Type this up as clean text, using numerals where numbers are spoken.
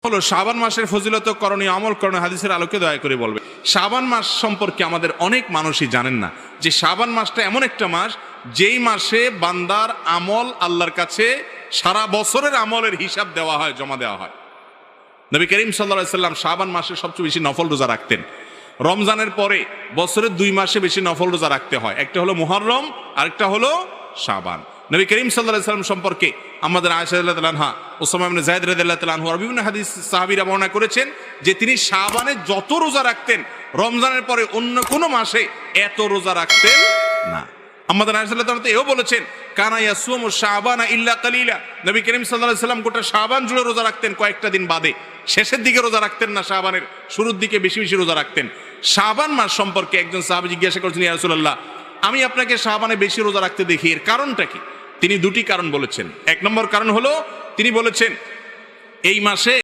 হলো শাবান মাসের ফজিলত করণীয় আমল করণীয় হাদিসের আলোকে দয়া করে বলবে। শাবান মাস সম্পর্কে আমাদের অনেক মানুষই জানেন না যে শাবান মাসটা এমন একটা মাস যেই মাসে বান্দার আমল আল্লাহর কাছে সারা বছরের আমলের হিসাব দেওয়া হয়, জমা দেওয়া হয়। নবী করিম সাল্লাল্লাহু আলাইহি সাল্লাম শাবান মাসে সবচেয়ে বেশি নফল রোজা রাখতেন। রমজানের পরে বছরের 2 মাসে বেশি নফল রোজা রাখতে হয়, একটা হলো মুহররম, আরেকটা হলো শাবান। নবী করিম সাল্লাল্লাহু আলাইহি সাল্লাম সম্পর্কে আমাদের আয়েশা রাদিয়াল্লাহু আনহা, উসামা ইবনে যায়েদ রাদিয়াল্লাহু তাআলা আনহু আর বিভিন্ন হাদিস সাহাবীরা বর্ণনা করেছেন যে তিনি শাবানে যত রোজা রাখতেন রমজানের পরে অন্য কোনো মাসে এত রোজা রাখতেন না। আমাদের আয়েশা রাদিয়াল্লাহু তাআলা এও বলেছেন কানা ইয়াসুমু শাবানা ইল্লা কালিলা। নবী করিম সাল্লাল্লাহু আলাইহি সাল্লাম গোটা শাবান জুড়ে রোজা রাখতেন, কয়েকটা দিন বাদে। শেষের দিকে রোজা রাখতেন না, শাবানের শুরুর দিকে বেশি বেশি রোজা রাখতেন। শাবান মাস সম্পর্কে একজন সাহাবী জিজ্ঞাসা করেছেন, ইয়া রাসূলুল্লাহ, আমি আপনাকে শাবানে বেশি রোজা রাখতে দেখি, এর কারণটা কি? তিনি দুটি কারণ বলেছেন। 1 নম্বর কারণ হলো তিনি বলেছেন এই মাসে